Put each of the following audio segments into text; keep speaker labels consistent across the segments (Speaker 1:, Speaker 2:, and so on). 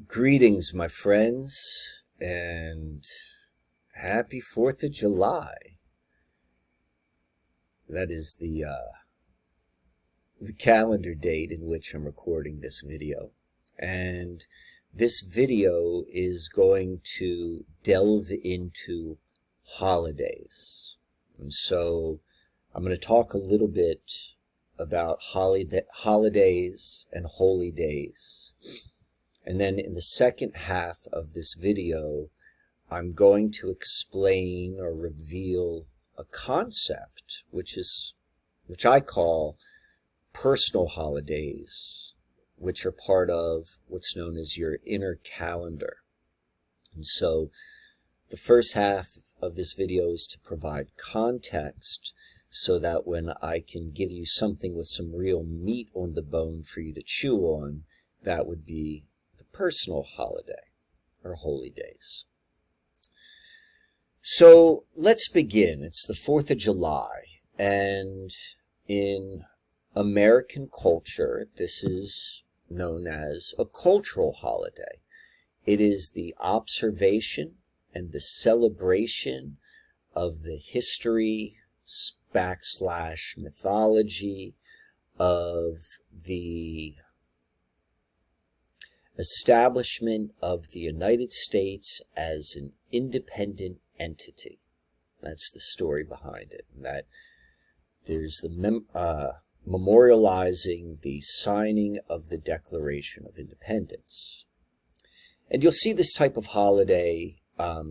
Speaker 1: Greetings, my friends, and happy 4th of July. That is the calendar date in which I'm recording this video. And this video is going to delve into holidays. And so I'm going to talk a little bit about holidays and holy days. And then in the second half of this video, I'm going to explain or reveal a concept, which I call personal holidays, which are part of what's known as your inner calendar. And so the first half of this video is to provide context so that when I can give you something with some real meat on the bone for you to chew on, that would be the personal holiday or holy days. So let's begin. It's the 4th of July, and in American culture, this is known as a cultural holiday. It is the observation and the celebration of the history / mythology of the establishment of the United States as an independent entity. That's the story behind it. And that there's the memorializing the signing of the Declaration of Independence. And you'll see this type of holiday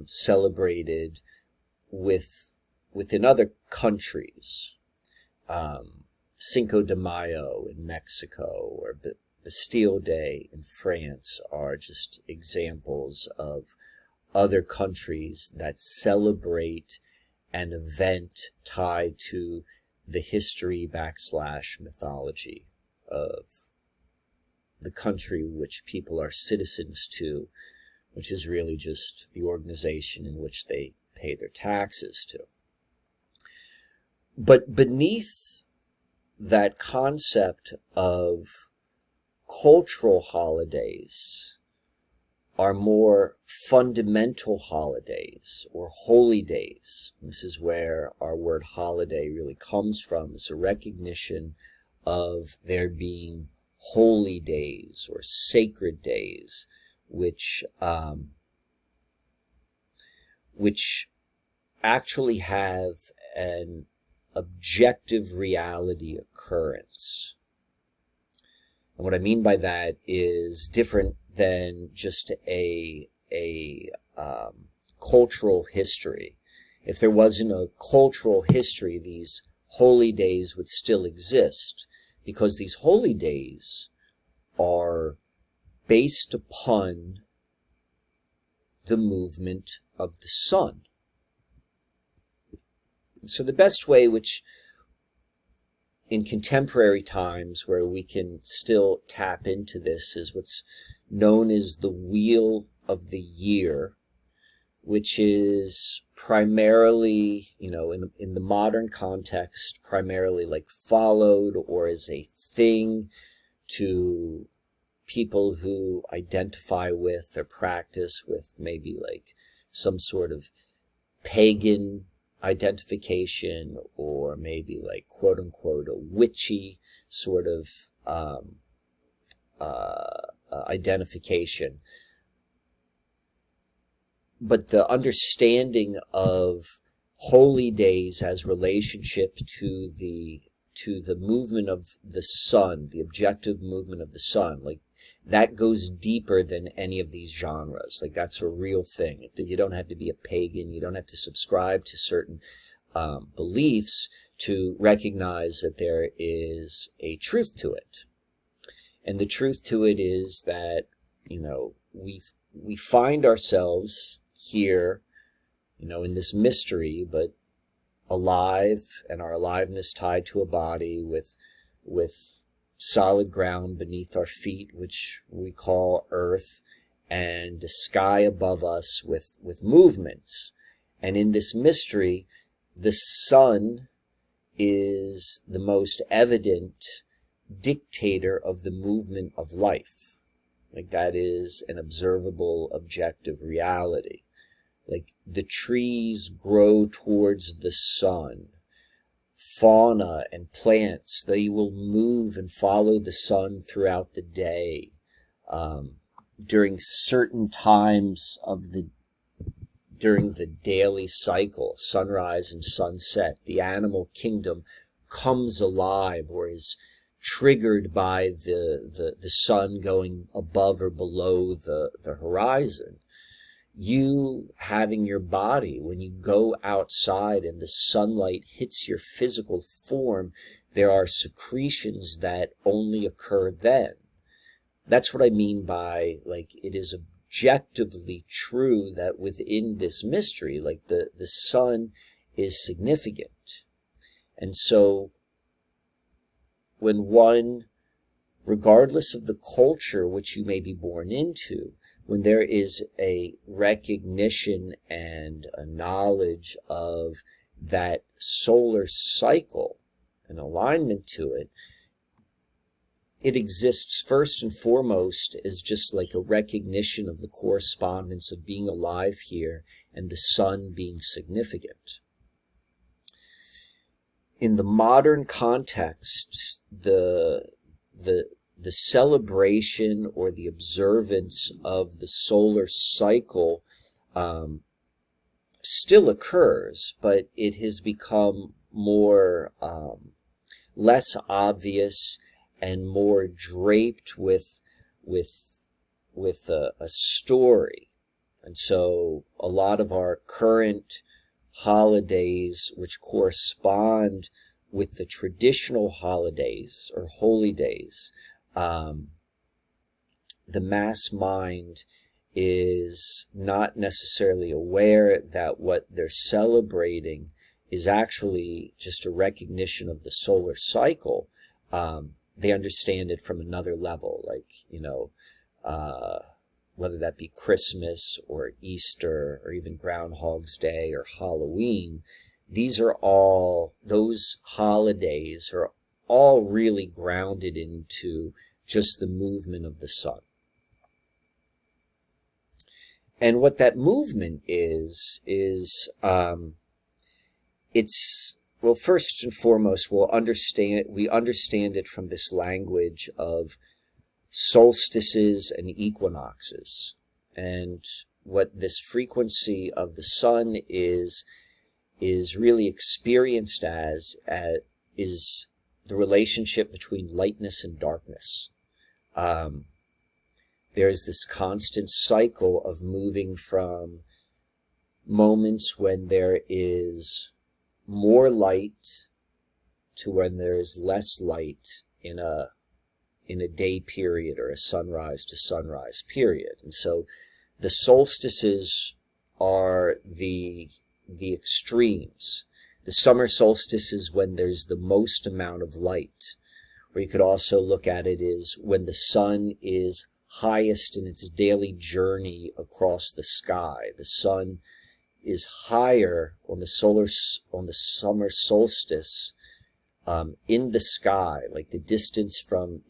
Speaker 1: celebrated within other countries. Cinco de Mayo in Mexico, or Bastille Day in France are just examples of other countries that celebrate an event tied to the history / mythology of the country which people are citizens to, which is really just the organization in which they pay their taxes to. But beneath that concept of cultural holidays are more fundamental holidays or holy days. This is where our word holiday really comes from. It's a recognition of there being holy days or sacred days, which actually have an objective reality occurrence. And what I mean by that is different than just a cultural history. If there wasn't a cultural history, these holy days would still exist, because these holy days are based upon the movement of the sun. So the best way, which in contemporary times where we can still tap into this, is what's known as the wheel of the year, which is primarily, in the modern context, primarily like followed or as a thing to people who identify with or practice with maybe like some sort of pagan identification, or maybe like quote unquote a witchy sort of identification. But the understanding of holy days as relationship to the movement of the sun, the objective movement of the sun, like that goes deeper than any of these genres. Like that's a real thing. You don't have to be a pagan. You don't have to subscribe to certain beliefs to recognize that there is a truth to it. And the truth to it is that, we find ourselves here, in this mystery, but alive, and our aliveness tied to a body with solid ground beneath our feet, which we call earth, and the sky above us with movements. And in this mystery, the sun is the most evident dictator of the movement of life. Like that is an observable, objective reality. Like the trees grow towards the sun. Fauna and plants, they will move and follow the sun throughout the day. During certain times of during the daily cycle, sunrise and sunset, the animal kingdom comes alive or is triggered by the sun going above or below the horizon. You having your body, when you go outside and the sunlight hits your physical form, there are secretions that only occur then. That's what I mean by, like, it is objectively true that within this mystery, like the sun is significant. And so when one, regardless of the culture which you may be born into, when there is a recognition and a knowledge of that solar cycle, an alignment to it, it exists first and foremost as just like a recognition of the correspondence of being alive here and the sun being significant. In the modern context, the celebration or the observance of the solar cycle still occurs, but it has become more less obvious and more draped with a story. And so a lot of our current holidays, which correspond with the traditional holidays or holy days, the mass mind is not necessarily aware that what they're celebrating is actually just a recognition of the solar cycle. They understand it from another level, like, whether that be Christmas or Easter or even Groundhog's Day or Halloween. These are all, those holidays are all really grounded into just the movement of the sun. And what that movement is it's, well, first and foremost, we understand it from this language of solstices and equinoxes. And what this frequency of the sun is really experienced as is the relationship between lightness and darkness. There is this constant cycle of moving from moments when there is more light to when there is less light in a day period or a sunrise to sunrise period. And so the solstices are the extremes. The summer solstice is when there's the most amount of light. Or you could also look at it as when the sun is highest in its daily journey across the sky. The sun is higher on the summer solstice in the sky, like the distance from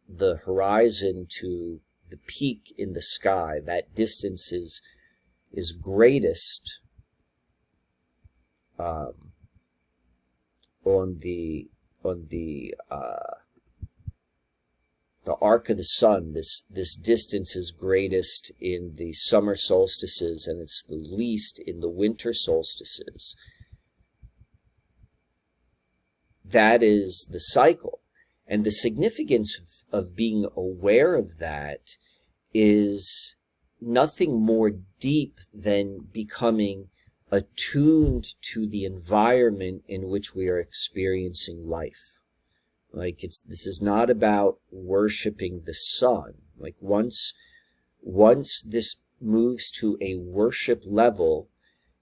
Speaker 1: the horizon to the peak in the sky. That distance is greatest on the arc of the sun. This distance is greatest in the summer solstices, and it's the least in the winter solstices. That is the cycle. And the significance of being aware of that is nothing more deep than becoming attuned to the environment in which we are experiencing life. Like, this is not about worshiping the sun. Like, once this moves to a worship level,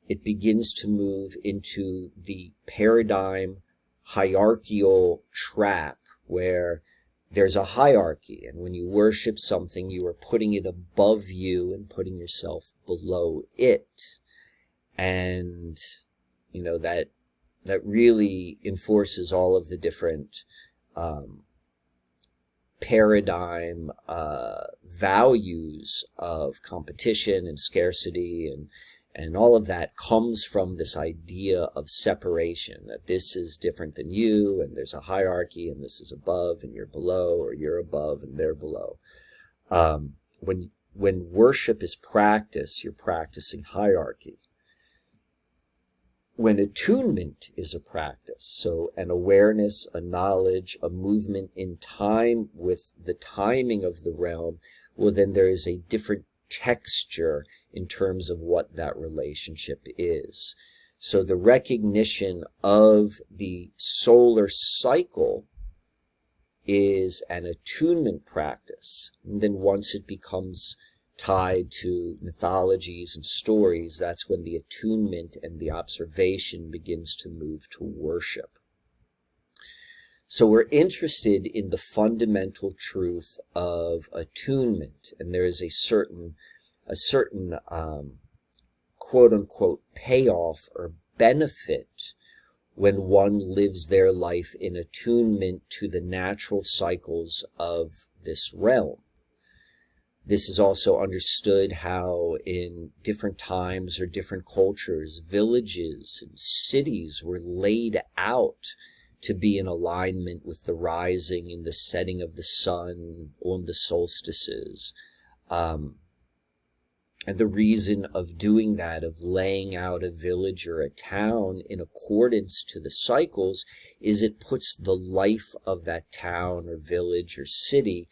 Speaker 1: it begins to move into the paradigm hierarchical trap, where there's a hierarchy, and when you worship something, you are putting it above you and putting yourself below it. And that really enforces all of the different paradigm values of competition and scarcity and all of that comes from this idea of separation, that this is different than you, and there's a hierarchy, and this is above and you're below, or you're above and they're below. When worship is practice, you're practicing hierarchy. When attunement is a practice, so an awareness, a knowledge, a movement in time with the timing of the realm, well, then there is a different texture in terms of what that relationship is. So the recognition of the solar cycle is an attunement practice. And then once it becomes tied to mythologies and stories, that's when the attunement and the observation begins to move to worship. So we're interested in the fundamental truth of attunement, and there is a certain quote unquote payoff or benefit when one lives their life in attunement to the natural cycles of this realm. This is also understood how in different times or different cultures, villages and cities were laid out to be in alignment with the rising and the setting of the sun on the solstices. And the reason of doing that, of laying out a village or a town in accordance to the cycles, is it puts the life of that town or village or city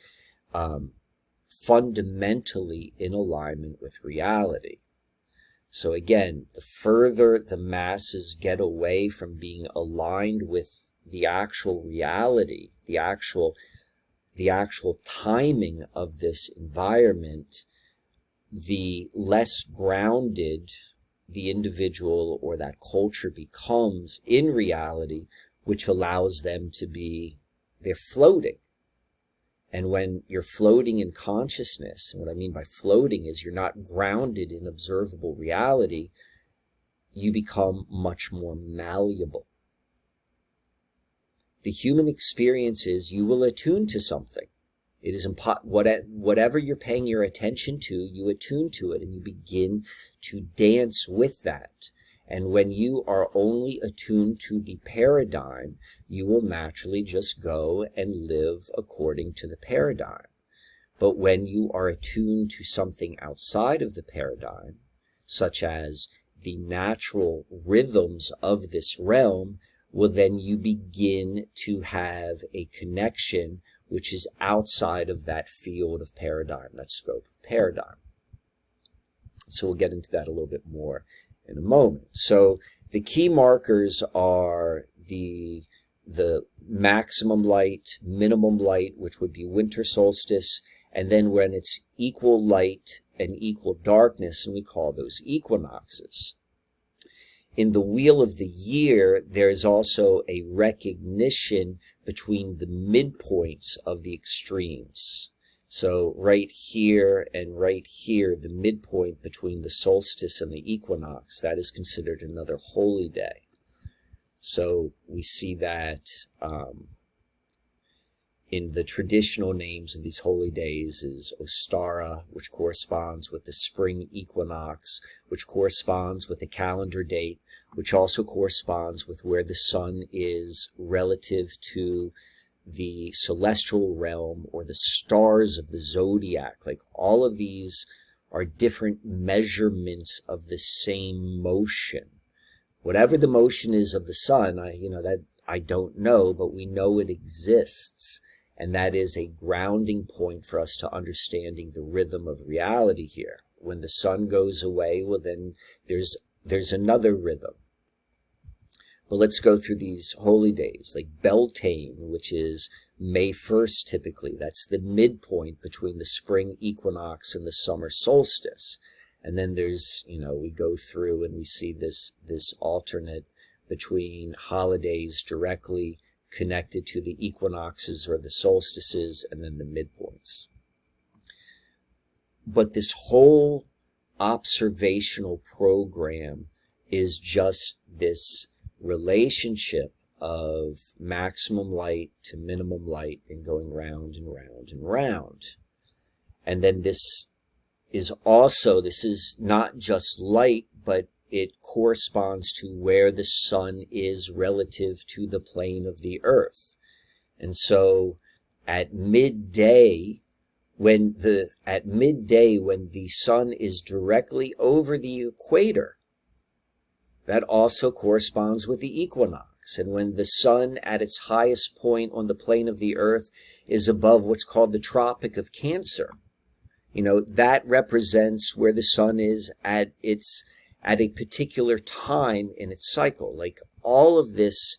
Speaker 1: fundamentally in alignment with reality. So again, the further the masses get away from being aligned with the actual reality, the actual timing of this environment, the less grounded the individual or that culture becomes in reality, which allows them to be, they're floating. And when you're floating in consciousness, and what I mean by floating is you're not grounded in observable reality, you become much more malleable. The human experience is you will attune to something. It is whatever you're paying your attention to, you attune to it and you begin to dance with that. And when you are only attuned to the paradigm, you will naturally just go and live according to the paradigm. But when you are attuned to something outside of the paradigm, such as the natural rhythms of this realm, well, then you begin to have a connection which is outside of that field of paradigm, that scope of paradigm. So we'll get into that a little bit more in a moment. So the key markers are the maximum light, minimum light, which would be winter solstice, and then when it's equal light and equal darkness, and we call those equinoxes. In the wheel of the year, there's also a recognition between the midpoints of the extremes. So right here and right here, the midpoint between the solstice and the equinox, that is considered another holy day. So we see that in the traditional names of these holy days is Ostara, which corresponds with the spring equinox, which corresponds with the calendar date, which also corresponds with where the sun is relative to the celestial realm or the stars of the zodiac. Like all of these are different measurements of the same motion. Whatever the motion is of the sun, I don't know, but we know it exists. And that is a grounding point for us to understanding the rhythm of reality here. When the sun goes away, well then there's another rhythm. But let's go through these holy days, like Beltane, which is May 1st typically. That's the midpoint between the spring equinox and the summer solstice. And then there's, we go through and we see this alternate between holidays directly connected to the equinoxes or the solstices, and then the midpoints. But this whole observational program is just this relationship of maximum light to minimum light and going round and round and round. And then this is not just light, but it corresponds to where the sun is relative to the plane of the earth. And so at midday, when the sun is directly over the equator, that also corresponds with the equinox. And when the sun at its highest point on the plane of the earth is above what's called the Tropic of Cancer, that represents where the sun is at a particular time in its cycle. Like all of this,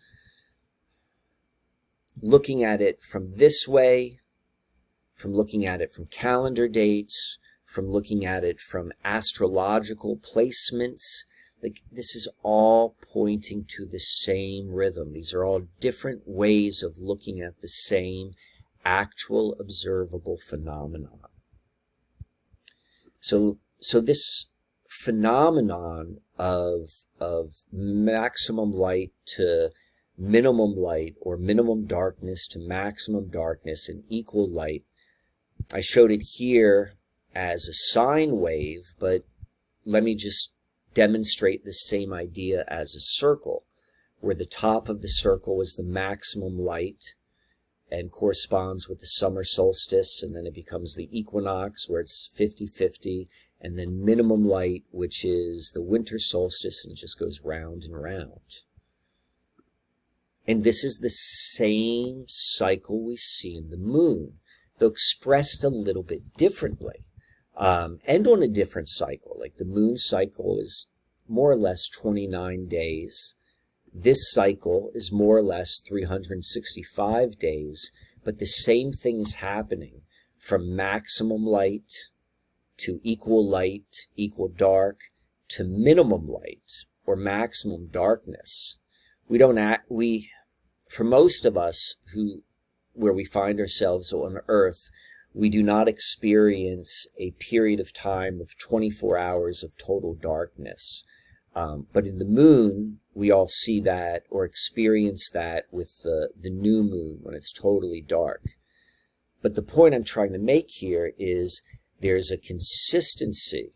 Speaker 1: looking at it from this way, from looking at it from calendar dates, from looking at it from astrological placements, like this is all pointing to the same rhythm. These are all different ways of looking at the same actual observable phenomenon. So this phenomenon of maximum light to minimum light, or minimum darkness to maximum darkness and equal light, I showed it here as a sine wave, but let me just demonstrate the same idea as a circle, where the top of the circle is the maximum light and corresponds with the summer solstice, and then it becomes the equinox where it's 50-50, and then minimum light, which is the winter solstice, and it just goes round and round. And this is the same cycle we see in the moon, though expressed a little bit differently, and on a different cycle. Like the moon cycle is more or less 29 days. This cycle is more or less 365 days, but the same thing is happening from maximum light to equal dark, to minimum light or maximum darkness. For most of us where we find ourselves on Earth, we do not experience a period of time of 24 hours of total darkness. But in the moon, we all see that or experience that with the new moon when it's totally dark. But the point I'm trying to make here is there's a consistency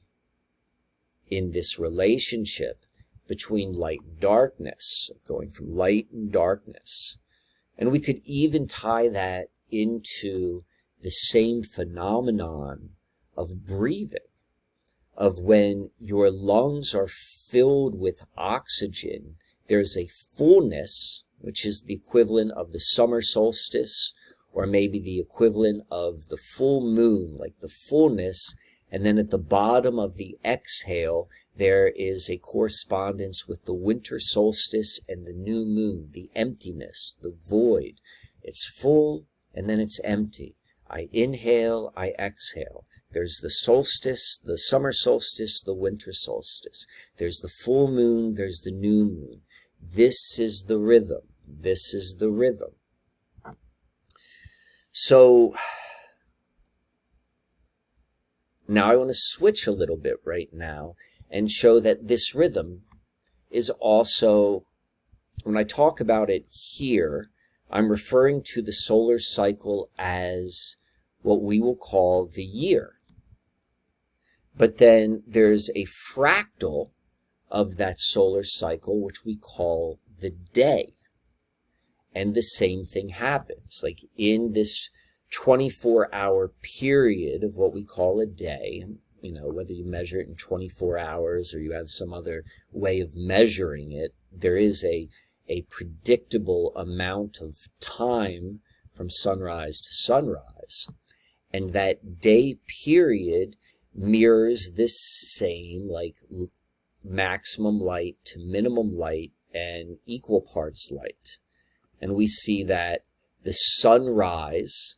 Speaker 1: in this relationship between light and darkness, going from light and darkness. And we could even tie that into the same phenomenon of breathing, of when your lungs are filled with oxygen, there's a fullness, which is the equivalent of the summer solstice, or maybe the equivalent of the full moon, like the fullness, and then at the bottom of the exhale, there is a correspondence with the winter solstice and the new moon, the emptiness, the void. It's full, and then it's empty. I inhale, I exhale. There's the solstice, the summer solstice, the winter solstice. There's the full moon, there's the new moon. This is the rhythm. This is the rhythm. So now I want to switch a little bit right now and show that this rhythm is also, when I talk about it here, I'm referring to the solar cycle as what we will call the year. But then there's a fractal of that solar cycle, which we call the day. And the same thing happens. Like in this 24-hour period of what we call a day, whether you measure it in 24 hours or you have some other way of measuring it, there is a predictable amount of time from sunrise to sunrise. And that day period mirrors this same, like maximum light to minimum light and equal parts light. And we see that the sunrise,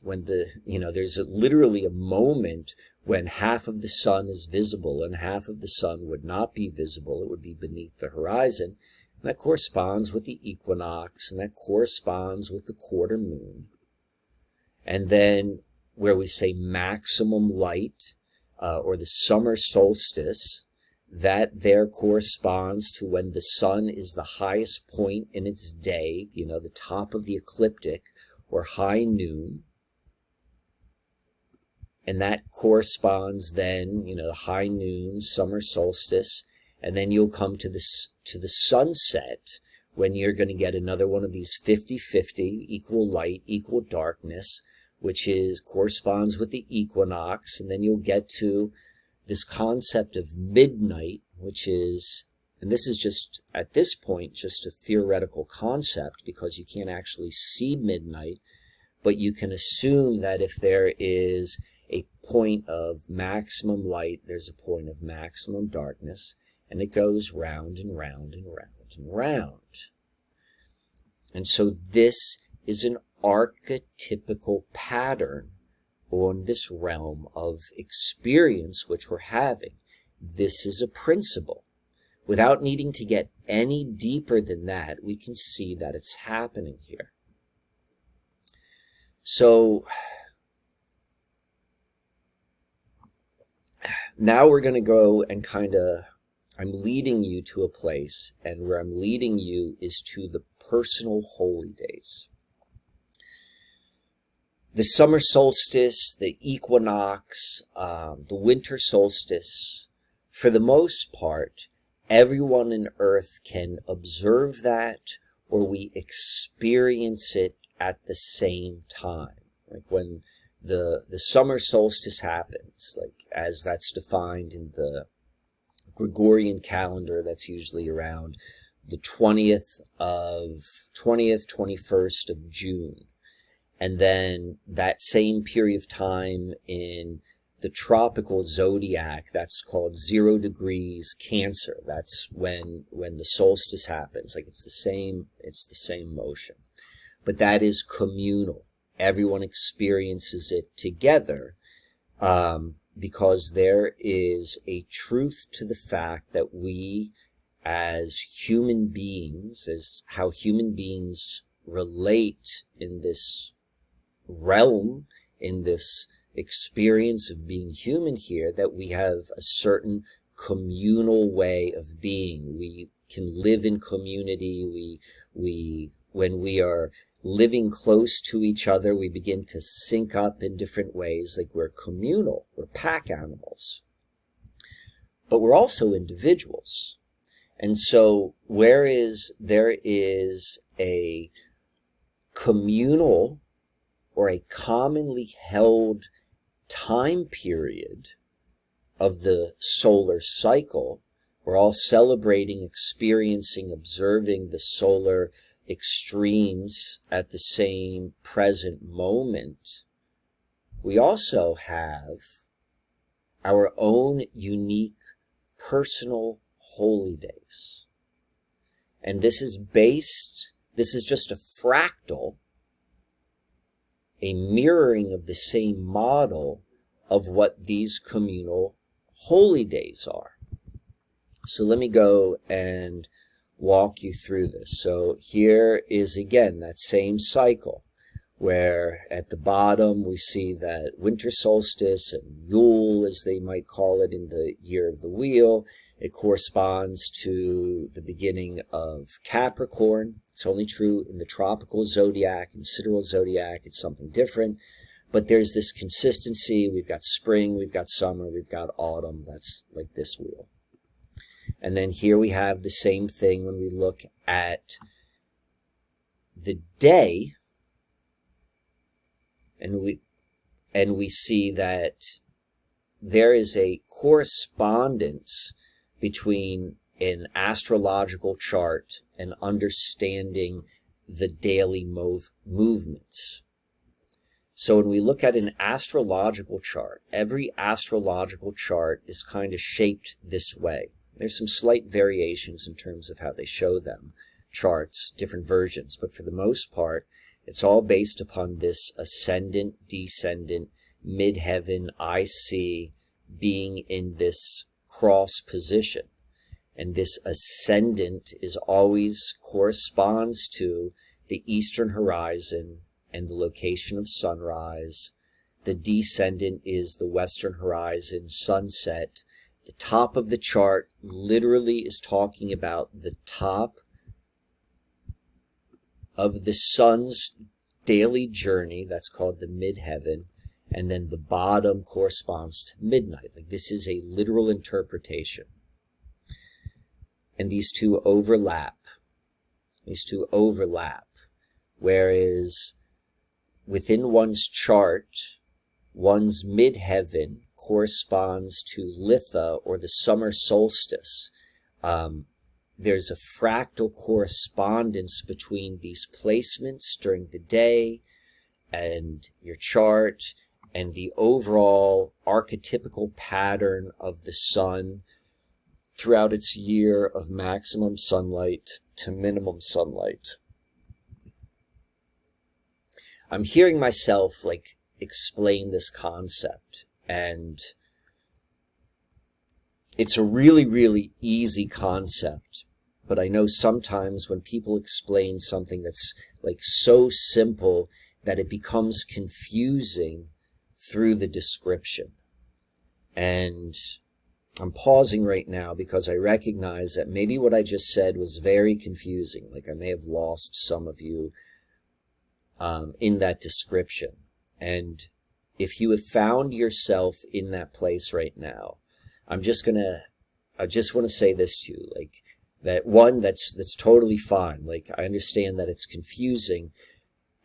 Speaker 1: when there's literally a moment when half of the sun is visible and half of the sun would not be visible. It would be beneath the horizon. And that corresponds with the equinox, and that corresponds with the quarter moon. And then where we say maximum light, or the summer solstice, that there corresponds to when the sun is the highest point in its day, the top of the ecliptic or high noon. And that corresponds then, the high noon, summer solstice, and then you'll come to the sunset, when you're going to get another one of these 50-50, equal light, equal darkness, which corresponds with the equinox. And then you'll get to this concept of midnight, which is, and this is just, at this point, just a theoretical concept, because you can't actually see midnight, but you can assume that if there is a point of maximum light, there's a point of maximum darkness, and it goes round and round and round and round. And so this is an archetypical pattern on this realm of experience which we're having. This is a principle. Without needing to get any deeper than that, we can see that it's happening here. So now we're going to go and I'm leading you to a place, and where I'm leading you is to the personal holy days. The summer solstice, the equinox, the winter solstice, for the most part, everyone on Earth can observe that, or we experience it at the same time. Like when the summer solstice happens, like as that's defined in the Gregorian calendar, that's usually around the 20th, 21st of June. And then that same period of time in the tropical zodiac, that's called 0 degrees Cancer. That's when the solstice happens. Like it's the same motion. But that is communal. Everyone experiences it together, because there is a truth to the fact that we as human beings, as how human beings relate in this realm, in this experience of being human here, that we have a certain communal way of being. We can live in community. When we are living close to each other, we begin to sync up in different ways. Like we're communal, we're pack animals. But we're also individuals. And so whereas there is a communal or a commonly held time period of the solar cycle, we're all celebrating, experiencing, observing the solar extremes at the same present moment, we also have our own unique personal holy days. And this is just a fractal, a mirroring of the same model of what these communal holy days are. So let me go and walk you through this. So here is again that same cycle, where at the bottom we see that winter solstice and Yule, as they might call it in the year of the wheel. It corresponds to the beginning of Capricorn. It's only true in the tropical zodiac and sidereal zodiac. It's something different. But there's this consistency. We've got spring, we've got summer, we've got autumn. That's like this wheel. And then here we have the same thing when we look at the day, and we see that there is a correspondence between an astrological chart and understanding the daily movements. So when we look at an astrological chart, every astrological chart is kind of shaped this way. There's some slight variations in terms of how they show them, charts, different versions, but for the most part, it's all based upon this ascendant, descendant, midheaven, IC being in this cross position. And this ascendant is always corresponds to the eastern horizon and the location of sunrise. The descendant is the western horizon, sunset, The top of the chart literally is talking about the top of the sun's daily journey. That's called the midheaven. And then the bottom corresponds to midnight. Like, this is a literal interpretation. And these two overlap. Whereas within one's chart, one's midheaven corresponds to Litha, or the summer solstice. There's a fractal correspondence between these placements during the day and your chart, and the overall archetypical pattern of the sun throughout its year of maximum sunlight to minimum sunlight. I'm hearing myself like explain this concept, and it's a really, really easy concept. But I know sometimes when people explain something that's like so simple that it becomes confusing through the description. And I'm pausing right now because I recognize that maybe what I just said was very confusing. Like, I may have lost some of you in that description. And if you have found yourself in that place right now, I just want to say this to you, like, that one, that's totally fine. Like, I understand that it's confusing,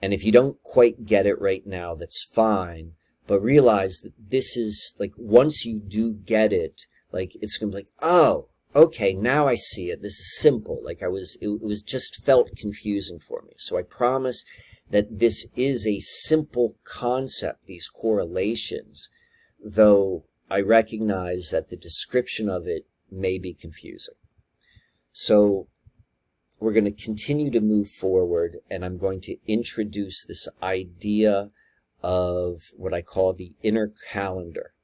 Speaker 1: and if you don't quite get it right now, that's fine. But realize that this is, like, once you do get it, like, it's gonna be like, oh, okay, now I see it. This is simple. Like, it was just felt confusing for me. So I promise that this is a simple concept, these correlations, though I recognize that the description of it may be confusing. So we're going to continue to move forward, and I'm going to introduce this idea of what I call the inner calendar.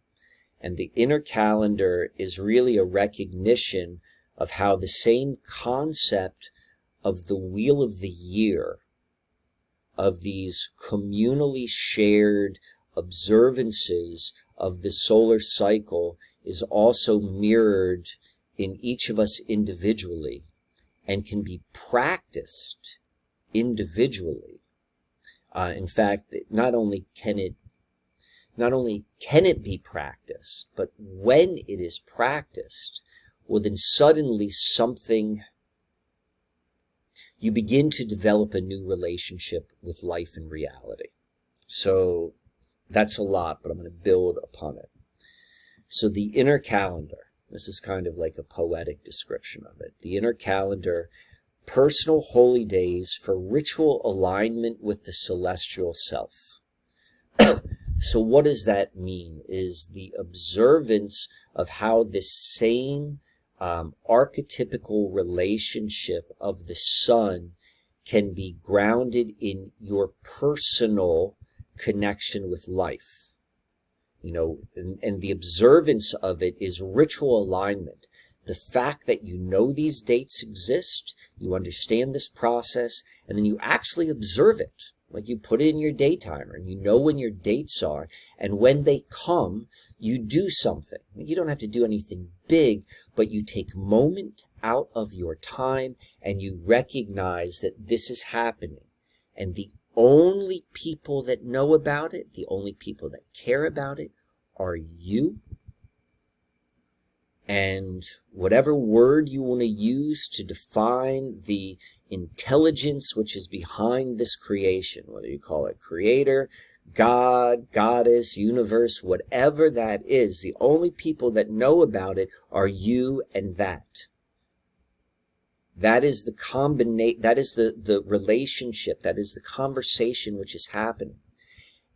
Speaker 1: And the inner calendar is really a recognition of how the same concept of the wheel of the year, of these communally shared observances of the solar cycle, is also mirrored in each of us individually and can be practiced individually. In fact, not only can it be practiced, but when it is practiced, well, then suddenly you begin to develop a new relationship with life and reality. So that's a lot, but I'm going to build upon it. So the inner calendar, this is kind of like a poetic description of it. The inner calendar, personal holy days for ritual alignment with the celestial self. So what does that mean? Is the observance of how this same archetypical relationship of the sun can be grounded in your personal connection with life. You know, and the observance of it is ritual alignment. The fact that you know these dates exist, you understand this process, and then you actually observe it. Like, you put it in your day timer, and you know when your dates are, and when they come, you do something. You don't have to do anything big, but you take a moment out of your time, and you recognize that this is happening. And the only people that know about it, the only people that care about it, are you. And whatever word you want to use to define the intelligence which is behind this creation, whether you call it creator, God, goddess, universe, whatever that is, the only people that know about it are you and that. That is the that is the relationship, that is the conversation which is happening.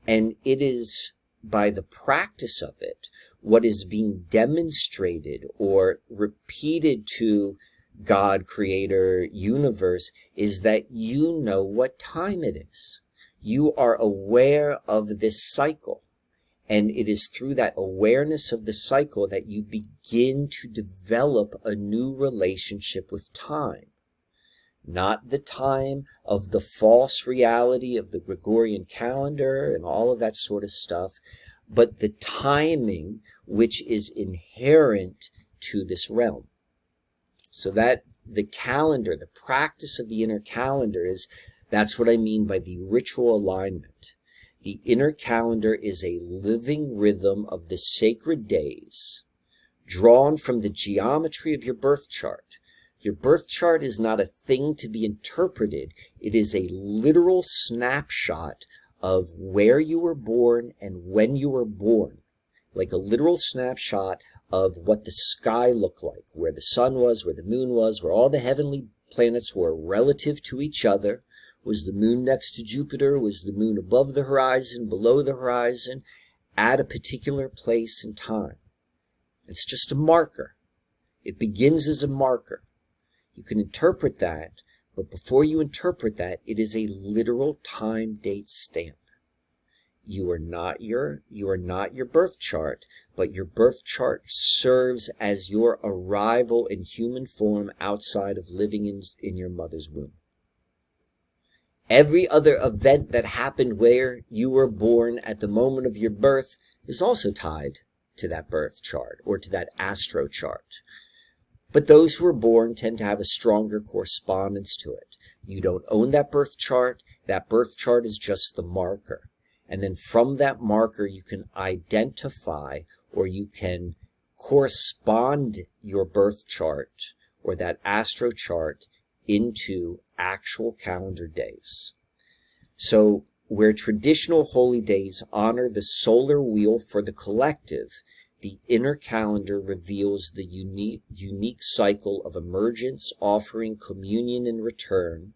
Speaker 1: And it is by the practice of it, what is being demonstrated or repeated to God, creator, universe, is that you know what time it is. You are aware of this cycle. And it is through that awareness of the cycle that you begin to develop a new relationship with time. Not the time of the false reality of the Gregorian calendar and all of that sort of stuff, but the timing which is inherent to this realm. So that the calendar, the practice of the inner calendar that's what I mean by the ritual alignment. The inner calendar is a living rhythm of the sacred days drawn from the geometry of your birth chart. Your birth chart is not a thing to be interpreted. It is a literal snapshot of where you were born and when you were born. Like a literal snapshot of what the sky looked like, where the sun was, where the moon was, where all the heavenly planets were relative to each other. Was the moon next to Jupiter? Was the moon above the horizon, below the horizon, at a particular place and time? It's just a marker. It begins as a marker. You can interpret that, but before you interpret that, it is a literal time date stamp. You are not your birth chart, but your birth chart serves as your arrival in human form outside of living in your mother's womb. Every other event that happened where you were born at the moment of your birth is also tied to that birth chart or to that astro chart. But those who are born tend to have a stronger correspondence to it. You don't own that birth chart. That birth chart is just the marker. And then from that marker, you can identify or you can correspond your birth chart or that astro chart into actual calendar days. So where traditional holy days honor the solar wheel for the collective, the inner calendar reveals the unique cycle of emergence, offering communion in return,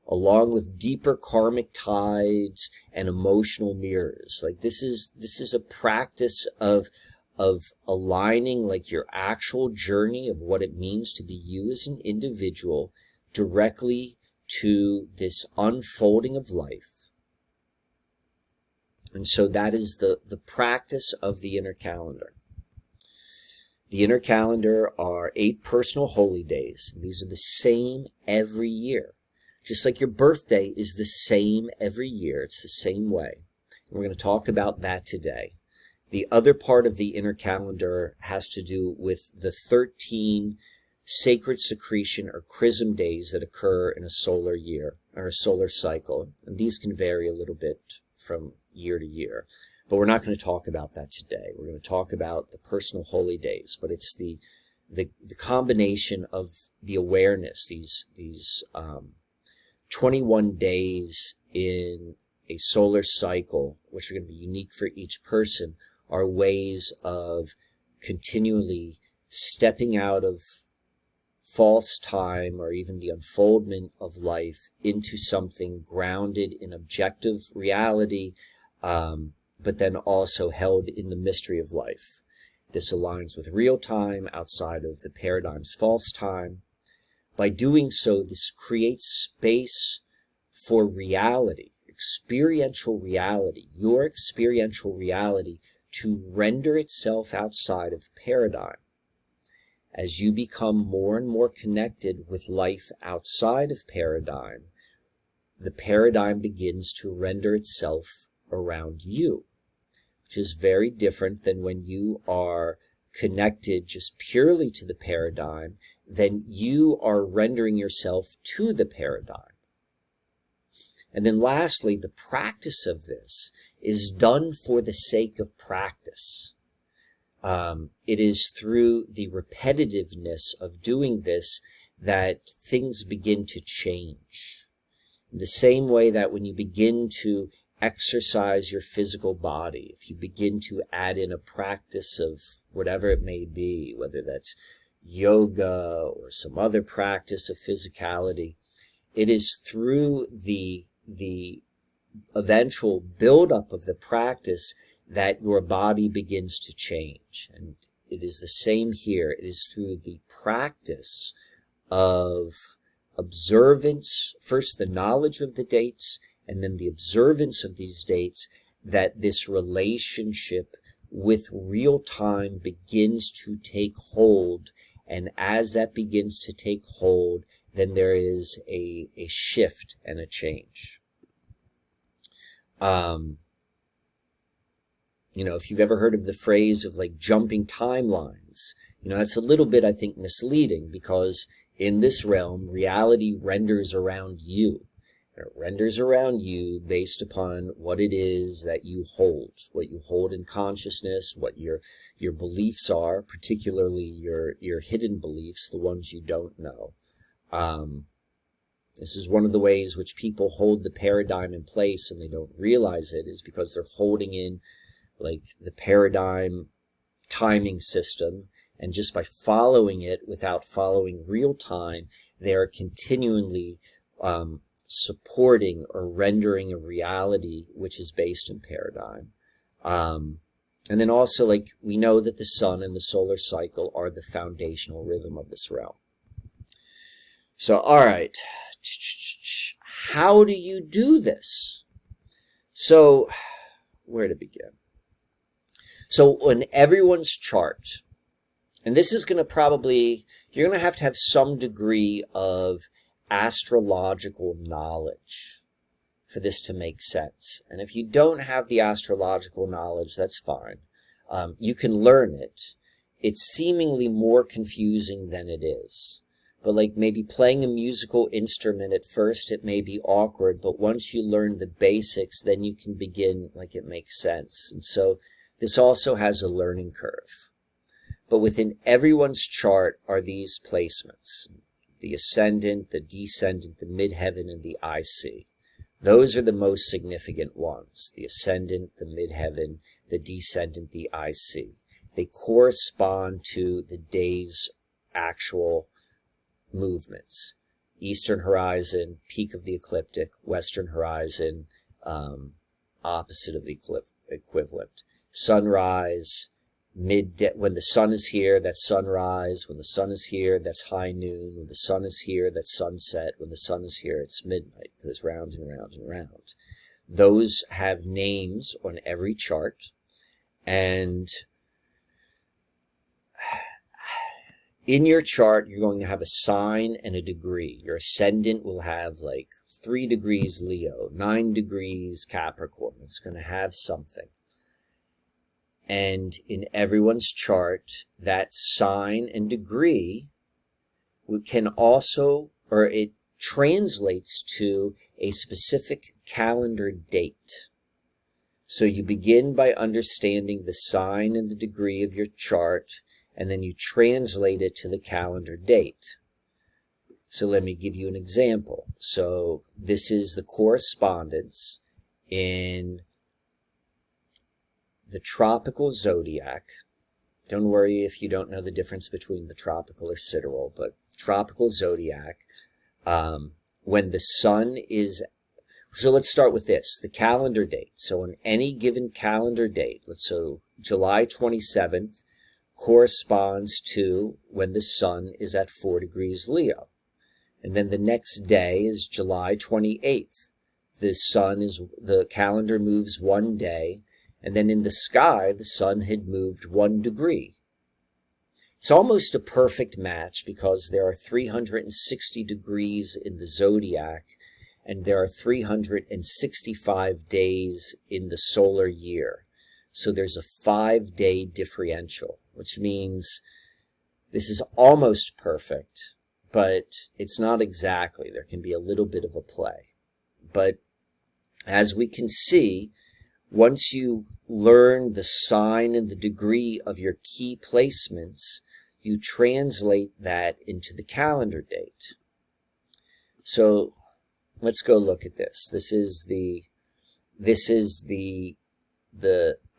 Speaker 1: along with deeper karmic tides and emotional mirrors. Like this is a practice of aligning like your actual journey of what it means to be you as an individual directly to this unfolding of life. And so that is the practice of the inner calendar. The inner calendar are 8 personal holy days. These are the same every year. Just like your birthday is the same every year. It's the same way. And we're going to talk about that today. The other part of the inner calendar has to do with the 13 sacred secretion or chrism days that occur in a solar year or a solar cycle. And these can vary a little bit from year to year. But we're not going to talk about that today. We're going to talk about the personal holy days. But it's the combination of the awareness, these 21 days in a solar cycle, which are going to be unique for each person, are ways of continually stepping out of false time or even the unfoldment of life into something grounded in objective reality, but then also held in the mystery of life. This aligns with real time outside of the paradigm's false time. By doing so, this creates space for reality, experiential reality, your experiential reality to render itself outside of paradigm. As you become more and more connected with life outside of paradigm, the paradigm begins to render itself around you, which is very different than when you are connected just purely to the paradigm, then you are rendering yourself to the paradigm. And then lastly, the practice of this is done for the sake of practice. It is through the repetitiveness of doing this that things begin to change. In the same way that when you begin to exercise your physical body, if you begin to add in a practice of whatever it may be, whether that's yoga or some other practice of physicality, it is through the eventual buildup of the practice that your body begins to change. And it is the same here. It is through the practice of observance, first the knowledge of the dates, and then the observance of these dates, that this relationship with real time begins to take hold. And as that begins to take hold, then there is a shift and a change. You know, if you've ever heard of the phrase of like jumping timelines, you know, that's a little bit, I think, misleading, because in this realm, reality renders around you. It renders around you based upon what it is that you hold, what you hold in consciousness, what your beliefs are, particularly your hidden beliefs, the ones you don't know. This is one of the ways which people hold the paradigm in place and they don't realize it, is because they're holding in like the paradigm timing system, and just by following it without following real time, they are continually supporting or rendering a reality which is based in paradigm. And then also, like, we know that the sun and the solar cycle are the foundational rhythm of this realm. So, all right, how do you do this? So, where to begin? So on everyone's chart, and this is going to probably, you're going to have some degree of astrological knowledge for this to make sense. And if you don't have the astrological knowledge, that's fine. You can learn it. It's seemingly more confusing than it is. But like maybe playing a musical instrument at first, it may be awkward, but once you learn the basics, then you can begin, like, it makes sense. And so this also has a learning curve. But within everyone's chart are these placements: the ascendant, the descendant, the midheaven, and the IC. Those are the most significant ones: the ascendant, the midheaven, the descendant, the IC. They correspond to the day's actual movements: eastern horizon, peak of the ecliptic; western horizon, opposite of the equivalent; sunrise, midday. When the sun is here, that's sunrise. When the sun is here, that's high noon. When the sun is here, that's sunset. When the sun is here, it's midnight. It goes round and round and round. Those have names on every chart, and in your chart, you're going to have a sign and a degree. Your ascendant will have like 3 degrees Leo, 9 degrees Capricorn. It's going to have something. And in everyone's chart, that sign and degree can also, or it translates to a specific calendar date. So you begin by understanding the sign and the degree of your chart, and then you translate it to the calendar date. So let me give you an example. So this is the correspondence in the tropical zodiac. Don't worry if you don't know the difference between the tropical or sidereal, but tropical zodiac, when the sun is, so let's start with this, the calendar date. So on any given calendar date, so July 27th corresponds to when the sun is at 4 degrees Leo. And then the next day is July 28th. The calendar moves 1 day, and then in the sky, the sun had moved 1 degree. It's almost a perfect match because there are 360 degrees in the zodiac, and there are 365 days in the solar year. So there's a 5-day differential, which means this is almost perfect, but it's not exactly. There can be a little bit of a play. But as we can see, once you learn the sign and the degree of your key placements, you translate that into the calendar date. So let's go look at this. This is the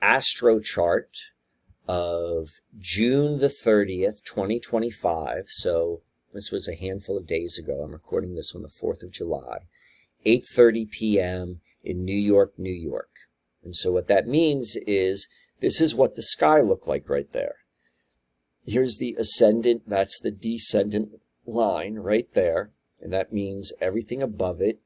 Speaker 1: astro chart of June the 30th, 2025. So this was a handful of days ago. I'm recording this on the 4th of July, 8:30 p.m. in New York, New York. And so what that means is this is what the sky looked like right there. Here's the ascendant, that's the descendant line right there. And that means everything above it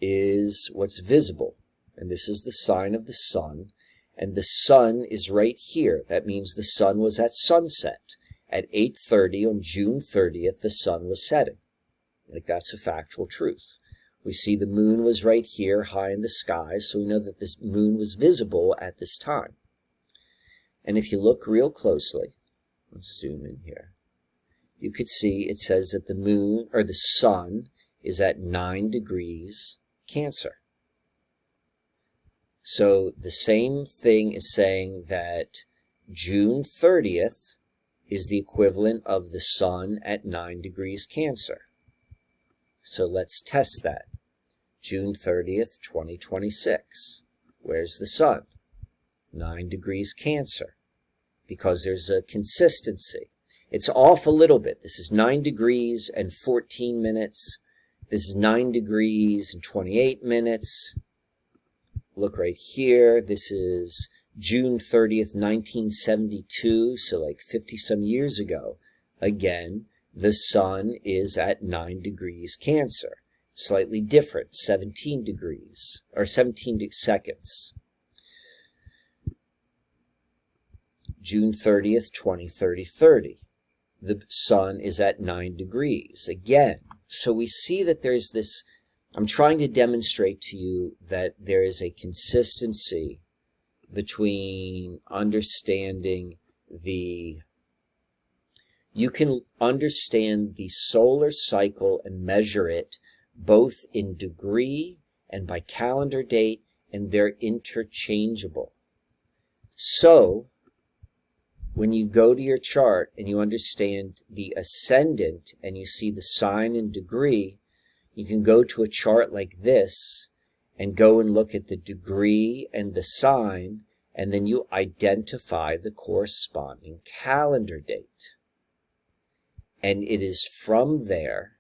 Speaker 1: is what's visible. And this is the sign of the sun. And the sun is right here. That means the sun was at sunset. At 8:30 on June 30th, the sun was setting. Like, that's a factual truth. We see the moon was right here, high in the sky, so we know that this moon was visible at this time. And if you look real closely, let's zoom in here, you could see it says that the moon, or the sun, is at 9 degrees Cancer. So the same thing is saying that June 30th is the equivalent of the sun at 9 degrees Cancer. So let's test that. June 30th, 2026. Where's the sun? 9 degrees Cancer. Because there's a consistency. It's off a little bit. This is 9 degrees and 14 minutes. This is 9 degrees and 28 minutes. Look right here. This is June 30th, 1972, so like 50-some years ago. Again, the sun is at 9 degrees Cancer. Slightly different, 17 degrees, or 17 seconds. June 30th, 2030. The sun is at 9 degrees. Again, so we see that there's this, I'm trying to demonstrate to you that there is a consistency between understanding the, you can understand the solar cycle and measure it both in degree and by calendar date, and they're interchangeable. So, when you go to your chart and you understand the ascendant and you see the sign and degree, you can go to a chart like this and go and look at the degree and the sign, and then you identify the corresponding calendar date. And it is from there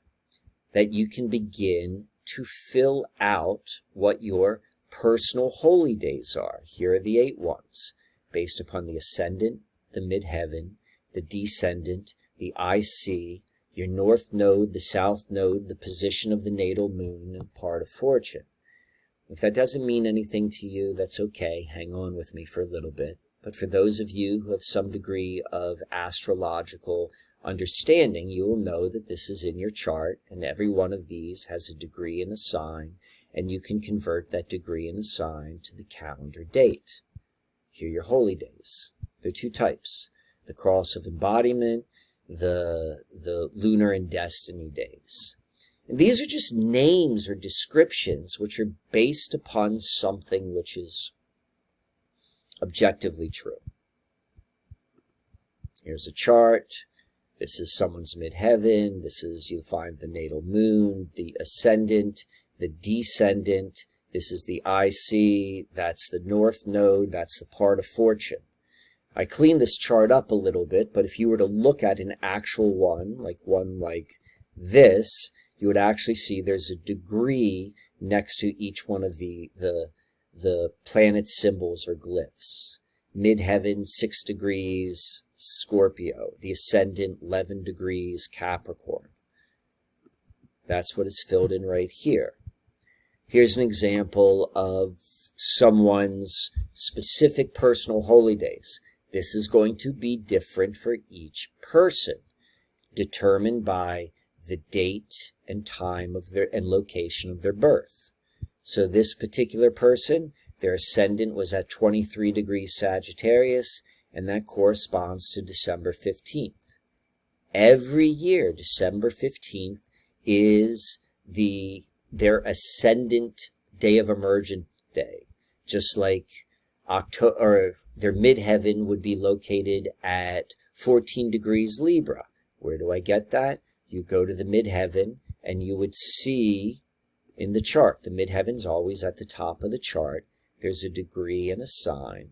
Speaker 1: that you can begin to fill out what your personal holy days are. Here are the 8 ones, based upon the ascendant, the midheaven, the descendant, the IC, your north node, the south node, the position of the natal moon, and part of fortune. If that doesn't mean anything to you, that's okay. Hang on with me for a little bit. But for those of you who have some degree of astrological understanding, you will know that this is in your chart, and every one of these has a degree and a sign, and you can convert that degree and a sign to the calendar date. Here are your holy days. There are 2 types, the cross of embodiment, the lunar and destiny days. And these are just names or descriptions which are based upon something which is objectively true. Here's a chart. This is someone's midheaven. This is, you'll find the natal moon, the ascendant, the descendant. This is the IC. That's the north node. That's the part of fortune. I cleaned this chart up a little bit, but if you were to look at an actual one like this, you would actually see there's a degree next to each one of the planet symbols or glyphs. Midheaven, 6 degrees, Scorpio. The ascendant, 11 degrees, Capricorn. That's what is filled in right here. Here's an example of someone's specific personal holy days. This is going to be different for each person, determined by the date and time of their and location of their birth. So this particular person, their ascendant was at 23 degrees Sagittarius, and that corresponds to December 15th. Every year, December 15th is their ascendant day of emergent day, just like their midheaven would be located at 14 degrees Libra. Where do I get that? You go to the midheaven and you would see in the chart, the midheaven's always at the top of the chart. There's a degree and a sign,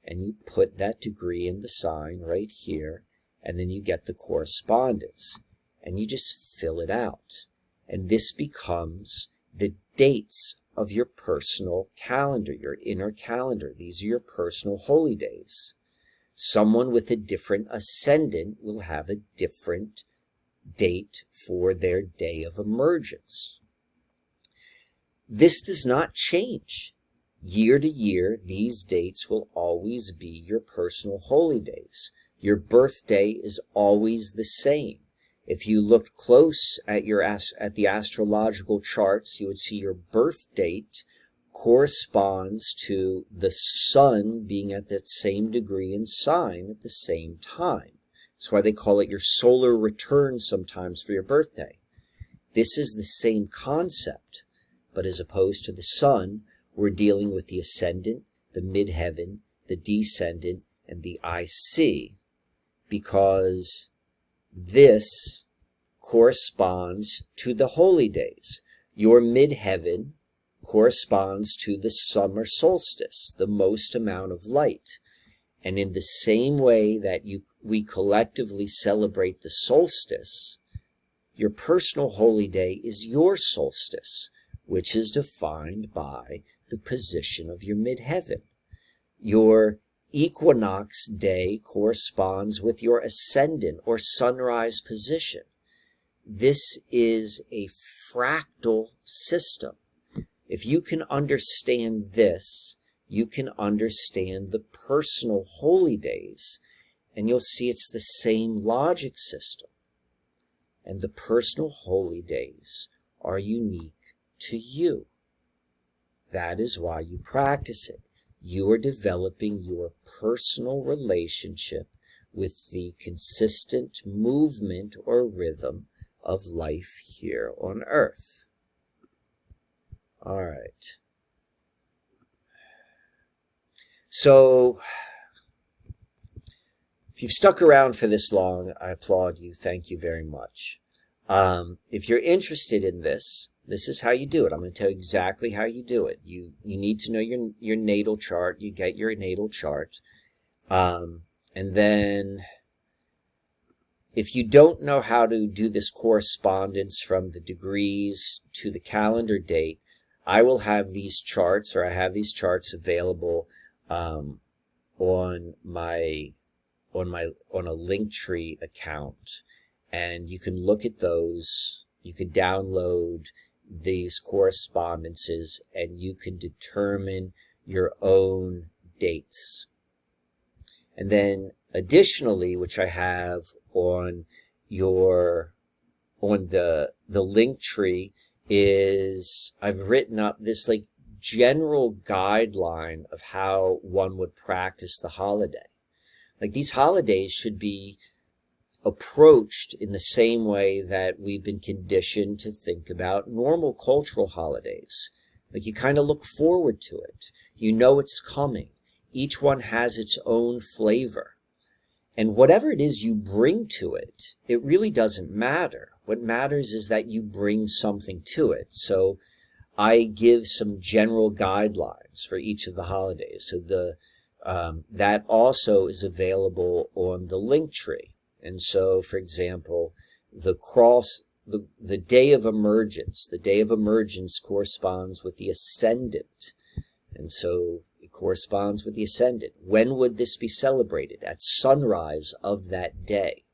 Speaker 1: and you put that degree and the sign right here, and then you get the correspondence, and you just fill it out. And this becomes the dates of your personal calendar, your inner calendar. These are your personal holy days. Someone with a different ascendant will have a different date for their day of emergence. This does not change. Year to year, these dates will always be your personal holy days. Your birthday is always the same. If you looked close at the astrological charts, you would see your birth date corresponds to the sun being at that same degree and sign at the same time. That's why they call it your solar return sometimes for your birthday. This is the same concept, but as opposed to the sun, we're dealing with the ascendant, the midheaven, the descendant, and the IC, because this corresponds to the holy days. Your midheaven corresponds to the summer solstice, the most amount of light. And in the same way that we collectively celebrate the solstice, your personal holy day is your solstice, which is defined by the position of your midheaven. Your equinox day corresponds with your ascendant or sunrise position. This is a fractal system. If you can understand this, you can understand the personal holy days, and you'll see it's the same logic system. And the personal holy days are unique to you. That is why you practice it. You are developing your personal relationship with the consistent movement or rhythm of life here on earth. All right. So, if you've stuck around for this long, I applaud you. Thank you very much. If you're interested in this, this is how you do it. I'm going to tell you exactly how you do it. You need to know your natal chart. You get your natal chart. And then, if you don't know how to do this correspondence from the degrees to the calendar date, I will have these charts, or I have these charts available on a Linktree account, and you can look at those. You can download these correspondences, and you can determine your own dates. And then additionally, which I have on the Linktree, is I've written up this like general guideline of how one would practice the holiday. Like, these holidays should be approached in the same way that we've been conditioned to think about normal cultural holidays. Like, you kind of look forward to it. You know it's coming. Each one has its own flavor. And whatever it is you bring to it, it really doesn't matter. What matters is that you bring something to it. So I give some general guidelines for each of the holidays. So that also is available on the Linktree. And so, for example, the day of emergence. The day of emergence corresponds with the ascendant. And so it corresponds with the ascendant. When would this be celebrated? At sunrise of that day.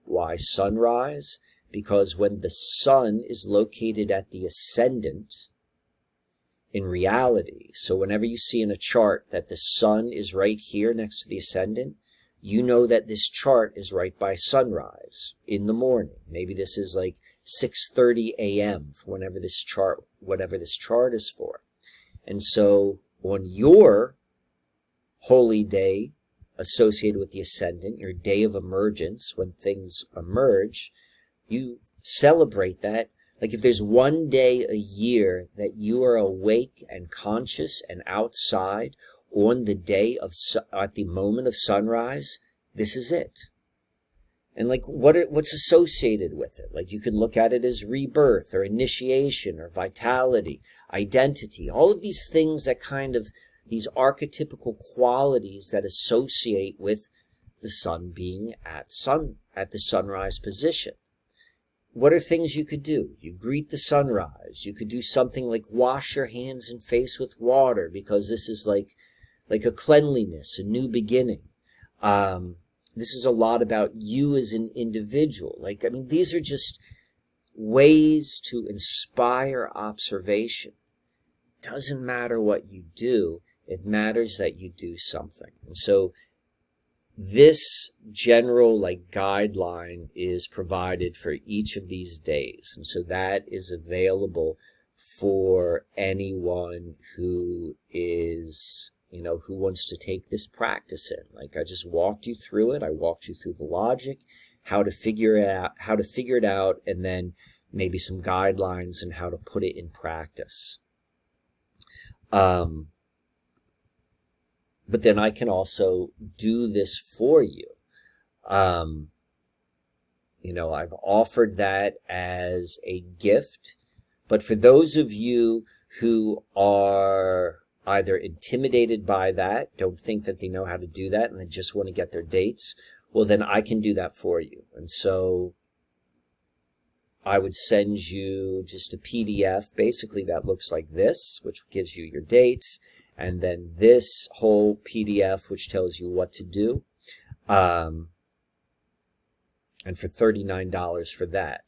Speaker 1: Why sunrise? Because when the sun is located at the ascendant, in reality, so whenever you see in a chart that the sun is right here next to the ascendant, you know that this chart is right by sunrise in the morning. Maybe this is like 6:30 a.m. for whatever this chart is for. And so on your holy day associated with the ascendant, your day of emergence, when things emerge, you celebrate that. Like, if there's one day a year that you are awake and conscious and outside on the day at the moment of sunrise, this is it. And like, what's associated with it? Like, you can look at it as rebirth or initiation or vitality, identity, all of these things that kind of, these archetypical qualities that associate with the sun being at the sunrise position. What are things you could do? You greet the sunrise. You could do something like wash your hands and face with water, because this is like a cleanliness, a new beginning. This is a lot about you as an individual. Like, I mean, these are just ways to inspire observation. Doesn't matter what you do. It matters that you do something. And so this general guideline is provided for each of these days. And so that is available for anyone who is, you know, who wants to take this practice in. Like, I just walked you through it. I walked you through the logic, how to figure it out, and then maybe some guidelines on how to put it in practice. But then I can also do this for you. You know, I've offered that as a gift. But for those of you who are either intimidated by that, don't think that they know how to do that, and they just want to get their dates, well, then I can do that for you. And so I would send you just a PDF, basically, that looks like this, which gives you your dates, and then this whole PDF, which tells you what to do, and for $39 for that.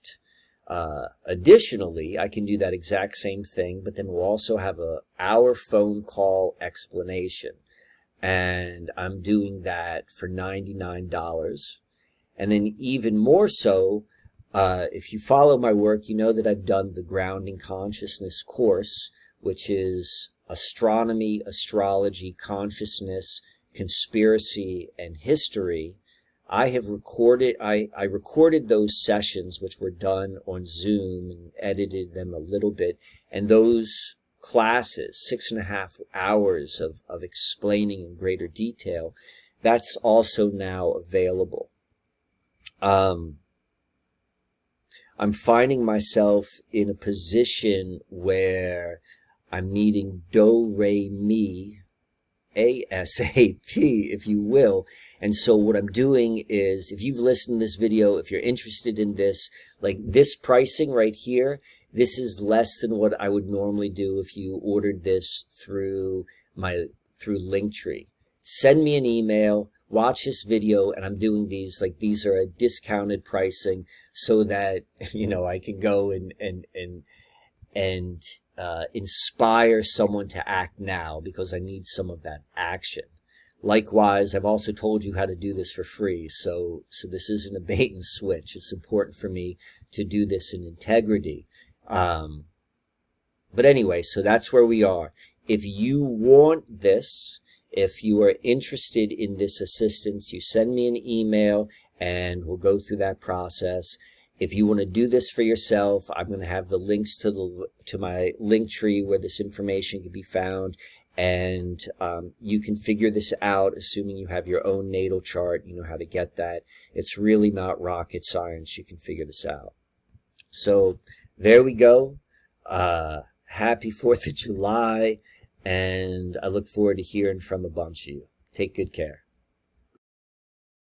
Speaker 1: Additionally, I can do that exact same thing, but then we'll also have a hour phone call explanation. And I'm doing that for $99. And then even more so, if you follow my work, you know that I've done the Grounding Consciousness course, which is astronomy, astrology, consciousness, conspiracy, and history. I have recorded, I recorded those sessions, which were done on Zoom, and edited them a little bit. And those classes, 6.5 hours of explaining in greater detail, that's also now available. I'm finding myself in a position where I'm needing do, re, mi, ASAP, if you will. And so what I'm doing is, if you've listened to this video, if you're interested in this, like this pricing right here, this is less than what I would normally do if you ordered this through Linktree. Send me an email, watch this video, and I'm doing these, like, these are a discounted pricing so that, you know, I can go and inspire someone to act now, because I need some of that action. Likewise, I've also told you how to do this for free, so this isn't a bait and switch. It's important for me to do this in integrity. But anyway, so that's where we are. If you want this, if you are interested in this assistance, you send me an email and we'll go through that process. If you want to do this for yourself, I'm going to have the links to my Linktree where this information can be found, and you can figure this out, assuming you have your own natal chart. You know how to get that. It's really not rocket science. You can figure this out. So there we go. Happy 4th of July, and I look forward to hearing from a bunch of you. Take good care.